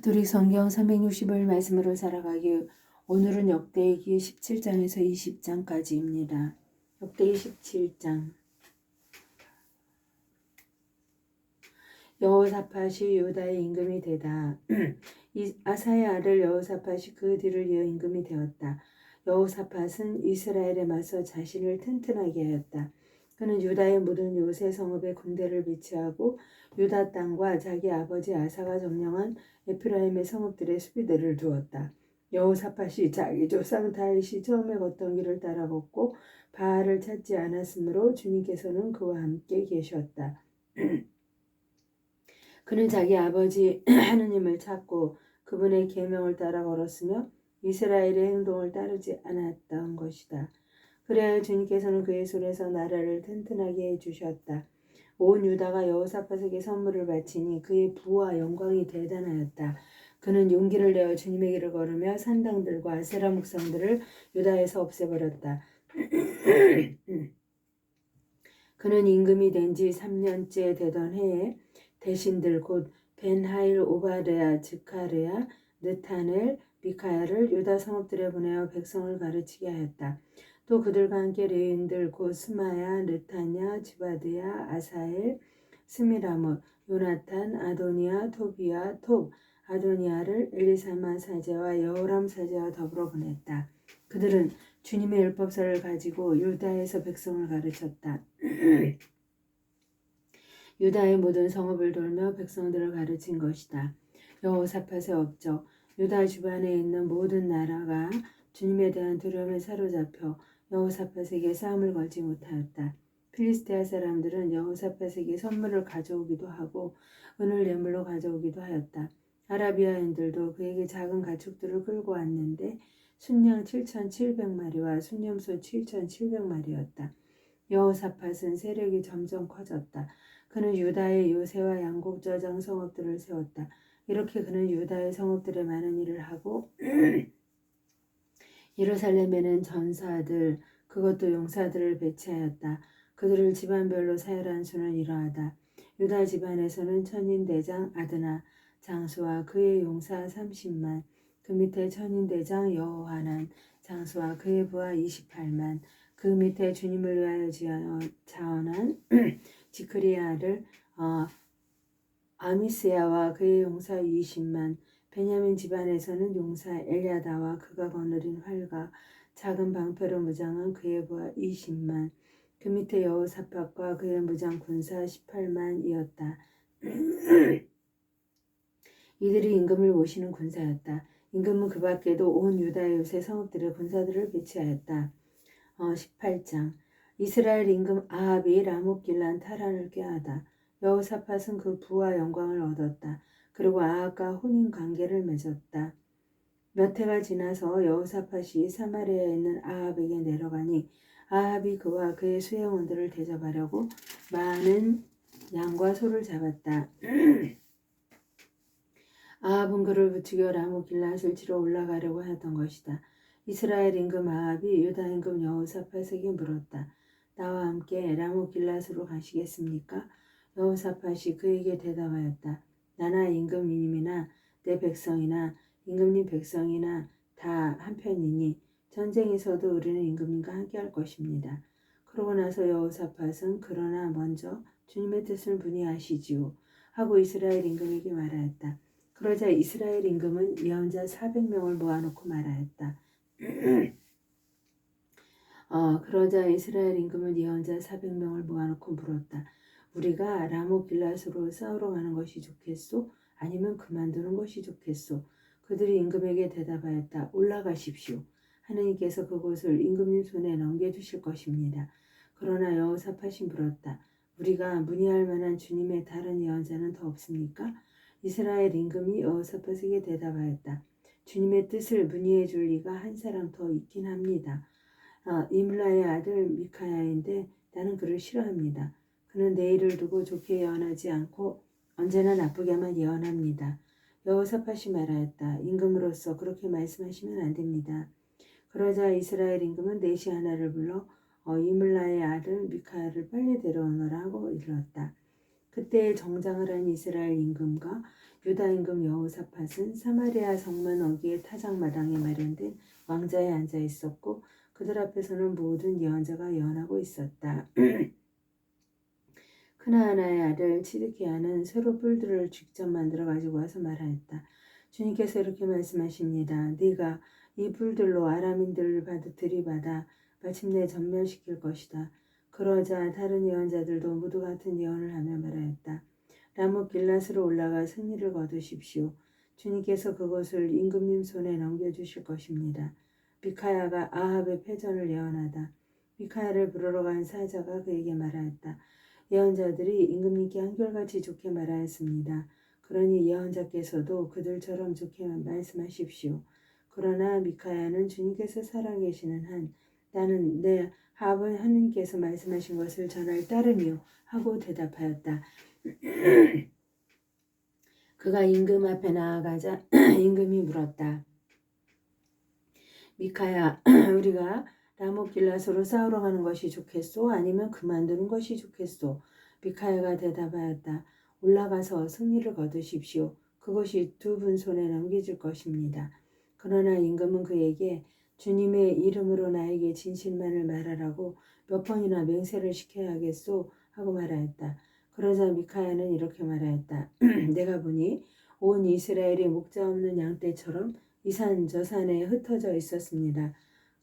가톨릭 성경 360일 말씀으로 살아가기. 오늘은 역대기 17장에서 20장까지입니다. 역대기 17장. 여호사밧이 유다의 임금이 되다. 아사의 아들 여호사밧이 그 뒤를 이어 임금이 되었다. 여호사밧은 이스라엘에 맞서 자신을 튼튼하게 하였다. 그는 유다의 모든 요새 성읍에 군대를 배치하고 유다 땅과 자기 아버지 아사가 점령한 에프라임의 성읍들의 수비대를 두었다. 여호사밧이 자기 조상 다윗이 처음에 걷던 길을 따라 걷고 바알을 찾지 않았으므로 주님께서는 그와 함께 계셨다. 그는 자기 아버지 하느님을 찾고 그분의 계명을 따라 걸었으며 이스라엘의 행동을 따르지 않았던 것이다. 그래야 주님께서는 그의 손에서 나라를 튼튼하게 해주셨다. 온 유다가 여호사밧에게 선물을 바치니 그의 부와 영광이 대단하였다. 그는 용기를 내어 주님의 길을 걸으며 산당들과 아세라 목상들을 유다에서 없애버렸다. 그는 임금이 된 지 3년째 되던 해에 대신들 곧 벤하일, 오바레아, 즈카레아, 느타넬, 미카야를 유다 성읍들에 보내어 백성을 가르치게 하였다. 또 그들과 함께 레위인들 곧 스마야, 느타냐, 지바드야, 아사엘, 스미라못, 요나탄, 아도니아, 토비야, 톱, 아도니아를 엘리사마 사제와 여호람 사제와 더불어 보냈다. 그들은 주님의 율법서를 가지고 유다에서 백성을 가르쳤다. 유다의 모든 성읍을 돌며 백성들을 가르친 것이다. 여호사밧의 업적. 유다 주변에 있는 모든 나라가 주님에 대한 두려움에 사로잡혀 여호사밧에게 싸움을 걸지 못하였다. 필리스티아 사람들은 여호사밧에게 선물을 가져오기도 하고 은을 예물로 가져오기도 하였다. 아라비아인들도 그에게 작은 가축들을 끌고 왔는데 순양 7,700마리와 순염소 7,700마리였다. 여호사밧은 세력이 점점 커졌다. 그는 유다의 요새와 양곡저장 성읍들을 세웠다. 이렇게 그는 유다의 성읍들에 많은 일을 하고 예루살렘에는 전사들, 그것도 용사들을 배치하였다. 그들을 집안별로 사열한 수는 이러하다. 유다 집안에서는 천인대장 아드나 장수와 그의 용사 30만, 그 밑에 천인대장 여호하난 장수와 그의 부하 28만, 그 밑에 주님을 위하여 자원한 지크리의 아들 아미스야와 그의 용사 20만, 베냐민 집안에서는 용사 엘야다와 그가 거느린 활과 작은 방패로 무장한 그의 부하 20만, 그 밑에 여호사밧과 그의 무장 군사 18만이었다. 이들이 임금을 모시는 군사였다. 임금은 그 밖에도 온 유다의 요새 성읍들의 군사들을 배치하였다. 18장. 이스라엘 임금 아합이 라못길란 타란을 꾀하다. 여호사밧은 그 부와 영광을 얻었다. 그리고 아합과 혼인 관계를 맺었다. 몇 해가 지나서 여호사밧이 사마리아에 있는 아합에게 내려가니 아합이 그와 그의 수행원들을 대접하려고 많은 양과 소를 잡았다. 아합은 그를 부추겨 라못길란을 치러 올라가려고 하였던 것이다. 이스라엘 임금 아합이 유다 임금 여호사밧에게 물었다. 나와 함께 라못길란으로 가시겠습니까? 여호사밧이 그에게 대답하였다. 나나 임금님이나 내 백성이나 임금님 백성이나 다 한편이니 전쟁에서도 우리는 임금님과 함께할 것입니다. 그러고 나서 여호사밧은 그러나 먼저 주님의 뜻을 문의하시지요 하고 이스라엘 임금에게 말하였다. 그러자 이스라엘 임금은 예언자 400명을 모아놓고 말하였다. 그러자 이스라엘 임금은 예언자 400명을 모아놓고 물었다. 우리가 라못길앗으로 싸우러 가는 것이 좋겠소? 아니면 그만두는 것이 좋겠소? 그들이 임금에게 대답하였다. 올라가십시오. 하느님께서 그곳을 임금님 손에 넘겨주실 것입니다. 그러나 여호사밧이 물었다. 우리가 문의할 만한 주님의 다른 예언자는 더 없습니까? 이스라엘 임금이 여호사밧에게 대답하였다. 주님의 뜻을 문의해 줄 리가 한 사람 더 있긴 합니다. 이물라의 아들 미카야인데 나는 그를 싫어합니다. 그는 내일을 두고 좋게 예언하지 않고 언제나 나쁘게만 예언합니다. 여호사밧이 말하였다. 임금으로서 그렇게 말씀하시면 안 됩니다. 그러자 이스라엘 임금은 내시 하나를 불러 이물라의 아들 미카야를 빨리 데려오너라 하고 일렀다. 그때 정장을 한 이스라엘 임금과 유다 임금 여호사밧은 사마리아 성문 어귀의 타작마당에 마련된 왕자에 앉아 있었고 그들 앞에서는 모든 예언자가 예언하고 있었다. 크나아나의 아들 치드기야는 새로 뿔들을 직접 만들어 가지고 와서 말하였다. 주님께서 이렇게 말씀하십니다. 네가 이 뿔들로 아람인들을 들이받아 마침내 전멸시킬 것이다. 그러자 다른 예언자들도 모두 같은 예언을 하며 말하였다. 라못 길앗으로 올라가 승리를 거두십시오. 주님께서 그것을 임금님 손에 넘겨주실 것입니다. 미카야가 아합의 패전을 예언하다. 미카야를 부르러 간 사자가 그에게 말하였다. 예언자들이 임금님께 한결같이 좋게 말하였습니다. 그러니 예언자께서도 그들처럼 좋게 말씀하십시오. 그러나 미카야는 주님께서 살아계시는 한 나는 내 아합은 하느님께서 말씀하신 것을 전할 따름이요 하고 대답하였다. 그가 임금 앞에 나아가자 임금이 물었다. 미카야, 우리가 라못 길앗으로 싸우러 가는 것이 좋겠소? 아니면 그만두는 것이 좋겠소? 미카야가 대답하였다. 올라가서 승리를 거두십시오. 그것이 두 분 손에 넘겨질 것입니다. 그러나 임금은 그에게 주님의 이름으로 나에게 진실만을 말하라고 몇 번이나 맹세를 시켜야겠소? 하고 말하였다. 그러자 미카야는 이렇게 말하였다. 내가 보니 온 이스라엘이 목자 없는 양떼처럼 이 산 저 산에 흩어져 있었습니다.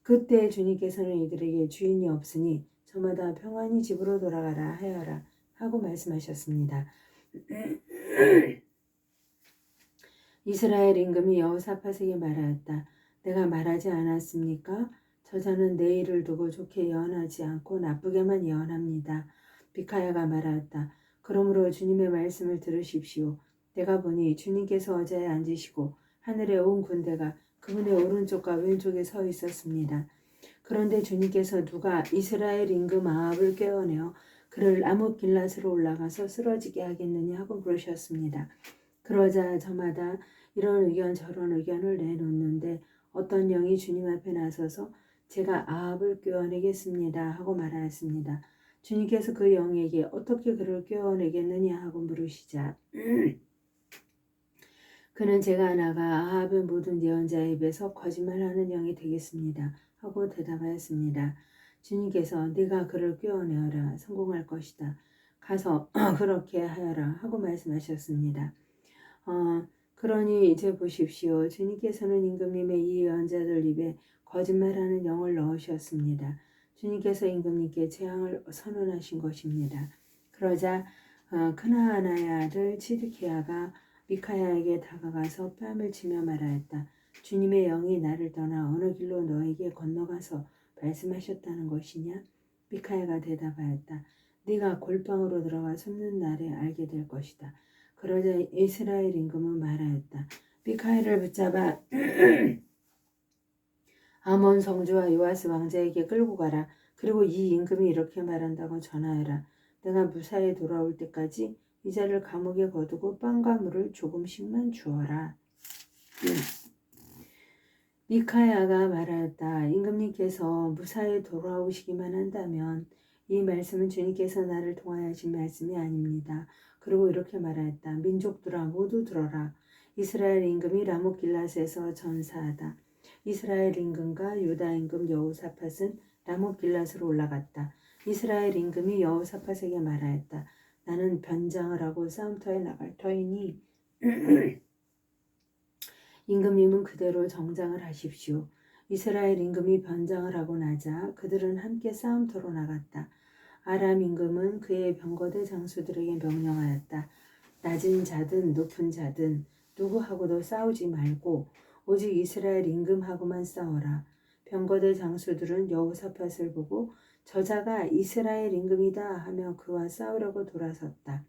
그때 주님께서는 이들에게 주인이 없으니 저마다 평안히 집으로 돌아가라 하여라 하고 말씀하셨습니다. 이스라엘 임금이 여호사밧에게 말하였다. 내가 말하지 않았습니까? 저자는 내 일을 두고 좋게 예언하지 않고 나쁘게만 예언합니다. 미카야가 말하였다. 그러므로 주님의 말씀을 들으십시오. 내가 보니 주님께서 의자에 앉으시고 하늘의 온 군대가 그분의 오른쪽과 왼쪽에 서 있었습니다. 그런데 주님께서 누가 이스라엘 임금 아합을 깨어내어 그를 라못 길앗으로 올라가서 쓰러지게 하겠느냐 하고 물으셨습니다. 그러자 저마다 이런 의견 저런 의견을 내놓는데 어떤 영이 주님 앞에 나서서 제가 아합을 꿰어내겠습니다 하고 말하였습니다. 주님께서 그 영에게 어떻게 그를 꿰어내겠느냐 하고 물으시자 그는 제가 나가 아합의 모든 예언자의 입에서 거짓말하는 영이 되겠습니다 하고 대답하였습니다. 주님께서 네가 그를 꿰어내어라 성공할 것이다. 가서 그렇게 하여라 하고 말씀하셨습니다. 그러니 이제 보십시오. 주님께서는 임금님의 이 예언자들 입에 거짓말하는 영을 넣으셨습니다. 주님께서 임금님께 재앙을 선언하신 것입니다. 그러자 크나아나의 아들 치드키야가 미카야에게 다가가서 뺨을 치며 말하였다. 주님의 영이 나를 떠나 어느 길로 너에게 건너가서 말씀하셨다는 것이냐? 미카야가 대답하였다. 네가 골방으로 들어가 숨는 날에 알게 될 것이다. 그러자 이스라엘 임금은 말하였다. 미카야를 붙잡아 아몬 성주와 요아스 왕자에게 끌고 가라. 그리고 이 임금이 이렇게 말한다고 전하여라. 내가 무사히 돌아올 때까지 이 자를 감옥에 거두고 빵과 물을 조금씩만 주어라. 미카야가 말하였다. 임금님께서 무사히 돌아오시기만 한다면 이 말씀은 주님께서 나를 통하여 하신 말씀이 아닙니다. 그리고 이렇게 말하였다. 민족들아 모두 들어라. 이스라엘 임금이 라못 길앗에서 전사하다. 이스라엘 임금과 유다 임금 여호사밧은 라못 길앗으로 올라갔다. 이스라엘 임금이 여호사밧에게 말하였다. 나는 변장을 하고 싸움터에 나갈 터이니 임금님은 그대로 정장을 하십시오. 이스라엘 임금이 변장을 하고 나자 그들은 함께 싸움터로 나갔다. 아람 임금은 그의 병거대 장수들에게 명령하였다. 낮은 자든 높은 자든 누구하고도 싸우지 말고 오직 이스라엘 임금하고만 싸워라. 병거대 장수들은 여호사밧을 보고 저자가 이스라엘 임금이다 하며 그와 싸우려고 돌아섰다.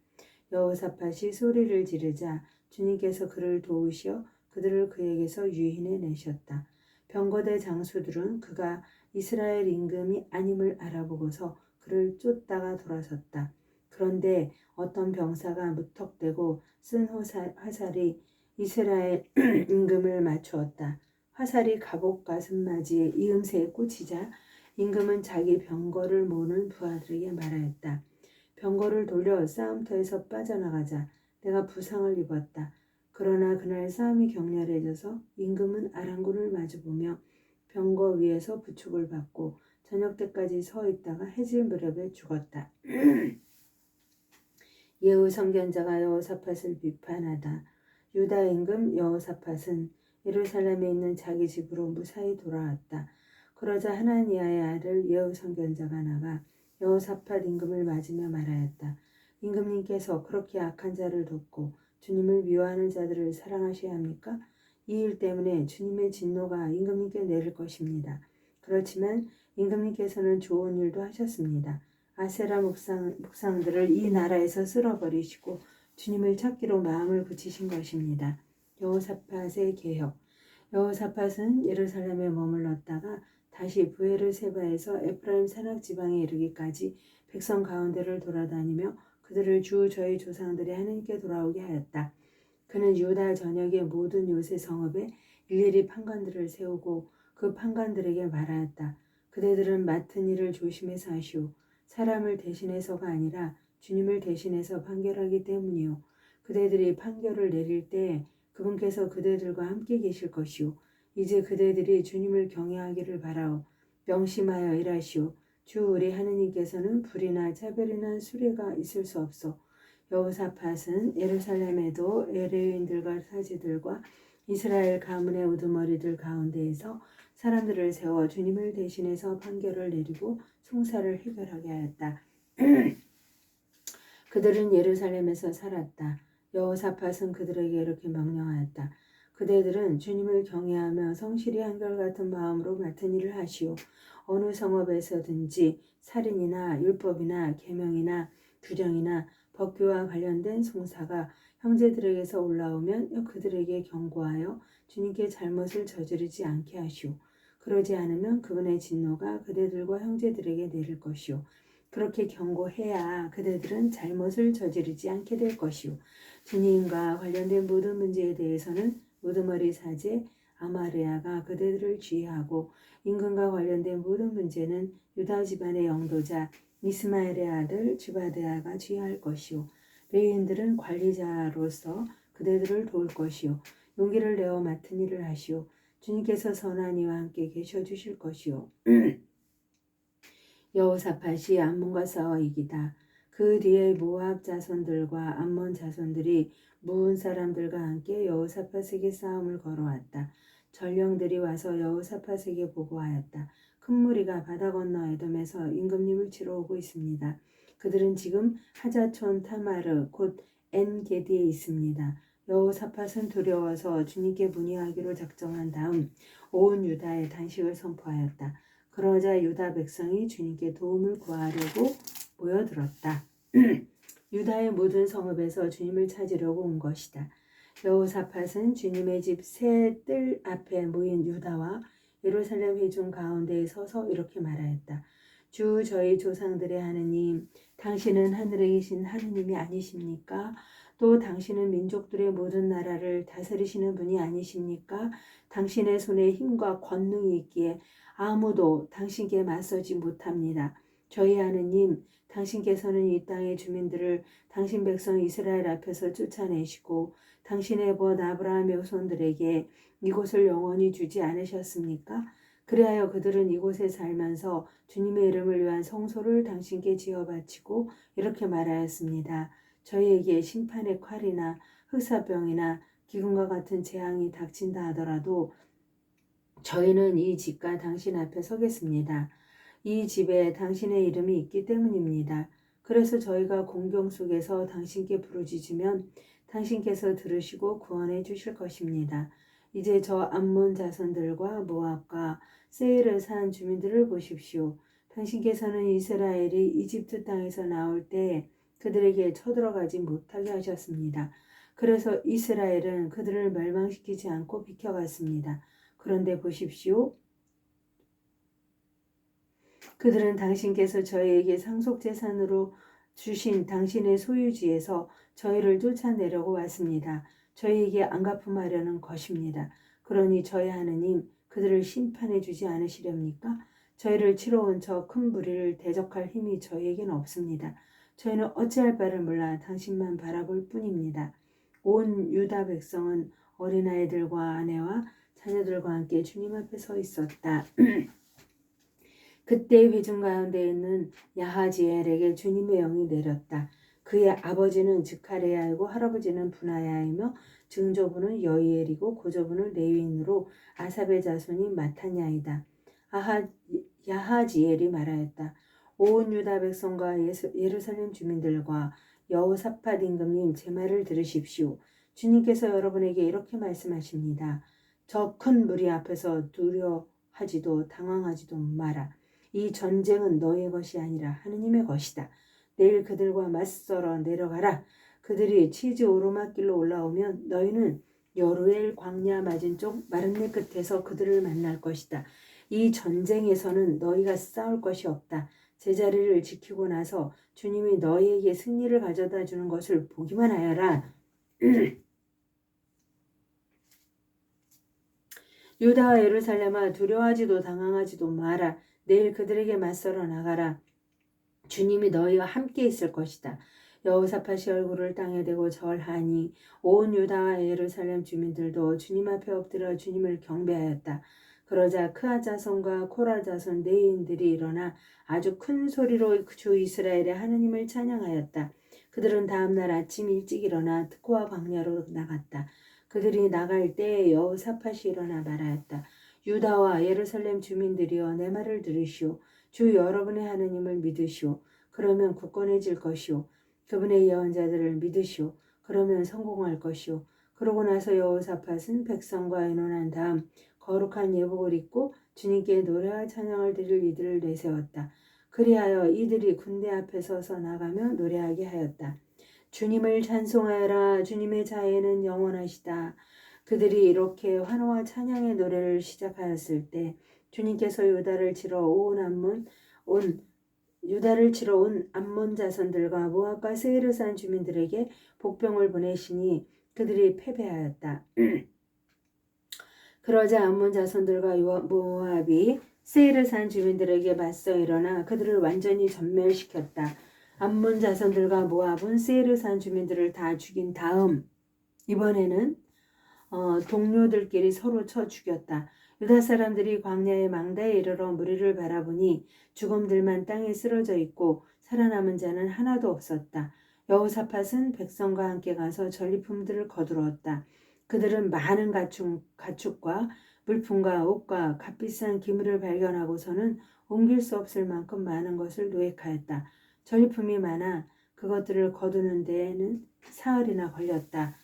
여호사밧이 소리를 지르자 주님께서 그를 도우시어 그들을 그에게서 유인해 내셨다. 병거대 장수들은 그가 이스라엘 임금이 아님을 알아보고서 그를 쫓다가 돌아섰다. 그런데 어떤 병사가 무턱대고 쓴 화살이 이스라엘 임금을 맞추었다. 화살이 갑옷 가슴맞이에 이음새에 꽂히자 임금은 자기 병거를 모는 부하들에게 말하였다. 병거를 돌려 싸움터에서 빠져나가자 내가 부상을 입었다. 그러나 그날 싸움이 격렬해져서 임금은 아랑군을 마주보며 병거 위에서 부축을 받고 저녁 때까지 서 있다가 해질 무렵에 죽었다. 예후 선견자가 여호사밧을 비판하다. 유다 임금 여호사밧은 예루살렘에 있는 자기 집으로 무사히 돌아왔다. 그러자 하나니아의 아들 예후 선견자가 나가 여호사밧 임금을 맞으며 말하였다. 임금님께서 그렇게 악한 자를 돕고 주님을 미워하는 자들을 사랑하셔야 합니까? 이 일 때문에 주님의 진노가 임금님께 내릴 것입니다. 그렇지만 임금님께서는 좋은 일도 하셨습니다. 아세라 목상들을 이 나라에서 쓸어버리시고 주님을 찾기로 마음을 굳히신 것입니다. 여호사밧의 개혁. 여호사밧은 예루살렘에 머물렀다가 다시 브에르세바에서 에프라임 산악 지방에 이르기까지 백성 가운데를 돌아다니며 그들을 주 저희 조상들의 하나님께 돌아오게 하였다. 그는 유다 전역의 모든 요새 성읍에 일일이 판관들을 세우고 그 판관들에게 말하였다. 그대들은 맡은 일을 조심해서 하시오. 사람을 대신해서가 아니라 주님을 대신해서 판결하기 때문이요. 그대들이 판결을 내릴 때 그분께서 그대들과 함께 계실 것이오. 이제 그대들이 주님을 경외하기를 바라오. 명심하여 일하시오. 주 우리 하느님께서는 불이나 차별이나 수레가 있을 수 없소. 여호사밧은 예루살렘에도 에레인들과 사지들과 이스라엘 가문의 우두머리들 가운데에서 사람들을 세워 주님을 대신해서 판결을 내리고 송사를 해결하게 하였다. 그들은 예루살렘에서 살았다. 여호사밧은 그들에게 이렇게 명령하였다. 그대들은 주님을 경외하며 성실히 한결같은 마음으로 맡은 일을 하시오. 어느 성읍에서든지 살인이나 율법이나 계명이나 규정이나 법규와 관련된 송사가 형제들에게서 올라오면 그들에게 경고하여 주님께 잘못을 저지르지 않게 하시오. 그러지 않으면 그분의 진노가 그대들과 형제들에게 내릴 것이오. 그렇게 경고해야 그대들은 잘못을 저지르지 않게 될 것이오. 주님과 관련된 모든 문제에 대해서는 우두머리 사제 아마르야가 그대들을 지휘하고 임금과 관련된 모든 문제는 유다 집안의 영도자 이스마엘의 아들 주바드야가 지휘할 것이오. 레위인들은 관리자로서 그대들을 도울 것이오. 용기를 내어 맡은 일을 하시오. 주님께서 선한 이와 함께 계셔 주실 것이오. 여호사밧이 암몬과 싸워 이기다. 그 뒤에 모압 자손들과 암몬 자손들이 무은 사람들과 함께 여호사밧에게 싸움을 걸어왔다. 전령들이 와서 여호사밧에게 보고하였다. 큰 무리가 바다 건너 에돔에서 임금님을 치러 오고 있습니다. 그들은 지금 하자촌 타마르 곧 엔게디에 있습니다. 여호사밧은 두려워서 주님께 문의하기로 작정한 다음 온 유다에 단식을 선포하였다. 그러자 유다 백성이 주님께 도움을 구하려고 모여들었다. 유다의 모든 성읍에서 주님을 찾으려고 온 것이다. 여호사밧은 주님의 집 새 뜰 앞에 모인 유다와 예루살렘 회중 가운데에 서서 이렇게 말하였다. 주 저희 조상들의 하느님, 당신은 하늘에 계신 하느님이 아니십니까? 또 당신은 민족들의 모든 나라를 다스리시는 분이 아니십니까? 당신의 손에 힘과 권능이 있기에 아무도 당신께 맞서지 못합니다. 저희 하느님, 당신께서는 이 땅의 주민들을 당신 백성 이스라엘 앞에서 쫓아내시고 당신의 벗 아브라함의 후손들에게 이곳을 영원히 주지 않으셨습니까? 그리하여 그들은 이곳에 살면서 주님의 이름을 위한 성소를 당신께 지어 바치고 이렇게 말하였습니다. 저희에게 심판의 칼이나 흑사병이나 기근과 같은 재앙이 닥친다 하더라도 저희는 이 집과 당신 앞에 서겠습니다. 이 집에 당신의 이름이 있기 때문입니다. 그래서 저희가 공경 속에서 당신께 부르짖으면 당신께서 들으시고 구원해 주실 것입니다. 이제 저 암몬 자손들과 모압과 세일을 산 주민들을 보십시오. 당신께서는 이스라엘이 이집트 땅에서 나올 때 그들에게 쳐들어가지 못하게 하셨습니다. 그래서 이스라엘은 그들을 멸망시키지 않고 비켜갔습니다. 그런데 보십시오. 그들은 당신께서 저희에게 상속재산으로 주신 당신의 소유지에서 저희를 쫓아내려고 왔습니다. 저희에게 안갚음하려는 것입니다. 그러니 저희 하느님 그들을 심판해 주지 않으시렵니까? 저희를 치러 온 저 큰 무리를 대적할 힘이 저희에게는 없습니다. 저희는 어찌할 바를 몰라 당신만 바라볼 뿐입니다. 온 유다 백성은 어린아이들과 아내와 자녀들과 함께 주님 앞에 서 있었다. 그때 회중 가운데 있는 야하지엘에게 주님의 영이 내렸다. 그의 아버지는 즈카리야이고 할아버지는 분하야이며 증조부는 여이엘이고 고조부는 레위인으로 아삽의 자손이 마타냐이다. 야하지엘이 말하였다. 온 유다 백성과 예루살렘 주민들과 여호사밧 임금님, 제 말을 들으십시오. 주님께서 여러분에게 이렇게 말씀하십니다. 저 큰 무리 앞에서 두려워하지도 당황하지도 마라. 이 전쟁은 너의 것이 아니라 하느님의 것이다. 내일 그들과 맞서러 내려가라. 그들이 치즈 오르막길로 올라오면 너희는 여루엘 광야 맞은쪽 마른내 끝에서 그들을 만날 것이다. 이 전쟁에서는 너희가 싸울 것이 없다. 제자리를 지키고 나서 주님이 너희에게 승리를 가져다 주는 것을 보기만 하여라. 유다와 예루살렘아, 두려워하지도 당황하지도 마라. 내일 그들에게 맞서러 나가라. 주님이 너희와 함께 있을 것이다. 여호사밧이 얼굴을 땅에 대고 절하니 온 유다와 예루살렘 주민들도 주님 앞에 엎드려 주님을 경배하였다. 그러자 크아 자손과 코라 자손 레위인들이 일어나 아주 큰 소리로 주 이스라엘의 하느님을 찬양하였다. 그들은 다음날 아침 일찍 일어나 특고와 광야로 나갔다. 그들이 나갈 때 여호사밧이 일어나 말하였다. 유다와 예루살렘 주민들이여, 내 말을 들으시오. 주 여러분의 하느님을 믿으시오. 그러면 굳건해질 것이오. 그분의 예언자들을 믿으시오. 그러면 성공할 것이오. 그러고 나서 여호사밧은 백성과 의논한 다음 거룩한 예복을 입고 주님께 노래와 찬양을 드릴 이들을 내세웠다. 그리하여 이들이 군대 앞에 서서 나가며 노래하게 하였다. 주님을 찬송하여라. 주님의 자애는 영원하시다. 그들이 이렇게 환호와 찬양의 노래를 시작하였을 때 주님께서 유다를 치러 온 암몬 자손들과 모압과 세이르산 주민들에게 복병을 보내시니 그들이 패배하였다. 그러자 암몬 자손들과 모압이 세이르산 주민들에게 맞서 일어나 그들을 완전히 전멸시켰다. 암몬 자손들과 모압은 세이르산 주민들을 다 죽인 다음 이번에는 동료들끼리 서로 쳐 죽였다. 유다 사람들이 광야의 망다에 이르러 무리를 바라보니 죽음들만 땅에 쓰러져 있고 살아남은 자는 하나도 없었다. 여호사밧은 백성과 함께 가서 전리품들을 거두었다. 그들은 많은 가축과 물품과 옷과 값비싼 기물을 발견하고서는 옮길 수 없을 만큼 많은 것을 노획하였다. 전리품이 많아 그것들을 거두는 데에는 사흘이나 걸렸다.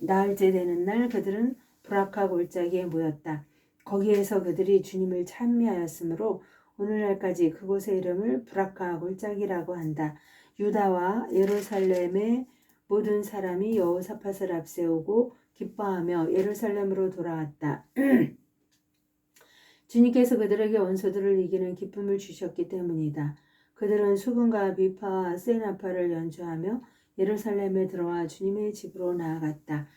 나흘째 되는 날 그들은 브라카 골짜기에 모였다. 거기에서 그들이 주님을 찬미하였으므로 오늘날까지 그곳의 이름을 브라카 골짜기라고 한다. 유다와 예루살렘의 모든 사람이 여호사밧을 앞세우고 기뻐하며 예루살렘으로 돌아왔다. 주님께서 그들에게 원수들을 이기는 기쁨을 주셨기 때문이다. 그들은 수금과 비파와 세나파를 연주하며 예루살렘에 들어와 주님의 집으로 나아갔다.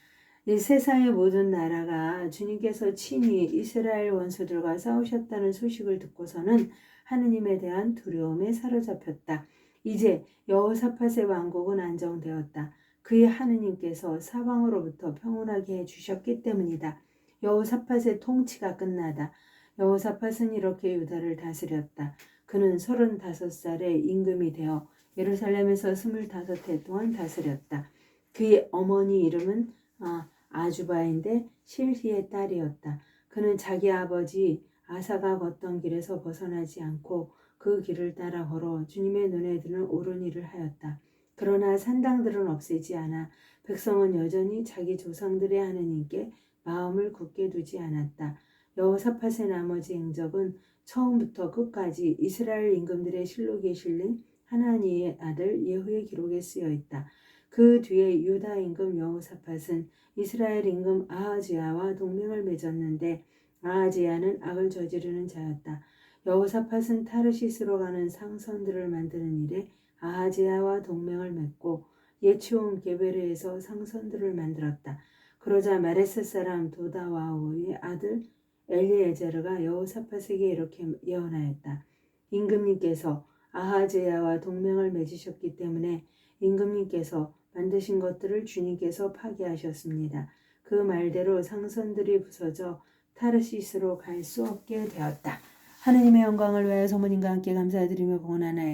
이 세상의 모든 나라가 주님께서 친히 이스라엘 원수들과 싸우셨다는 소식을 듣고서는 하느님에 대한 두려움에 사로잡혔다. 이제 여호사밧의 왕국은 안정되었다. 그의 하느님께서 사방으로부터 평온하게 해주셨기 때문이다. 여호사밧의 통치가 끝나다. 여호사밧은 이렇게 유다를 다스렸다. 그는 35살에 임금이 되어 예루살렘에서 25해 동안 다스렸다. 그의 어머니 이름은 아주바인데 실히의 딸이었다. 그는 자기 아버지 아사가 걷던 길에서 벗어나지 않고 그 길을 따라 걸어 주님의 눈에 드는 옳은 일을 하였다. 그러나 산당들은 없애지 않아 백성은 여전히 자기 조상들의 하느님께 마음을 굳게 두지 않았다. 여호사밧의 나머지 행적은 처음부터 끝까지 이스라엘 임금들의 실록에 실린 하나니의 아들 예후의 기록에 쓰여 있다. 그 뒤에 유다 임금 여호사밧은 이스라엘 임금 아하지야와 동맹을 맺었는데 아하지야는 악을 저지르는 자였다. 여호사밧은 타르시스로 가는 상선들을 만드는 일에 아하지야와 동맹을 맺고 예치온 게베르에서 상선들을 만들었다. 그러자 마레스 사람 도다와오의 아들 엘리에제르가 여호사밧에게 이렇게 예언하였다. 임금님께서 아하제야와 동맹을 맺으셨기 때문에 임금님께서 만드신 것들을 주님께서 파괴하셨습니다. 그 말대로 상선들이 부서져 타르시스로 갈 수 없게 되었다. 하느님의 영광을 위하여 소모님과 함께 감사드리며 봉헌하나이다.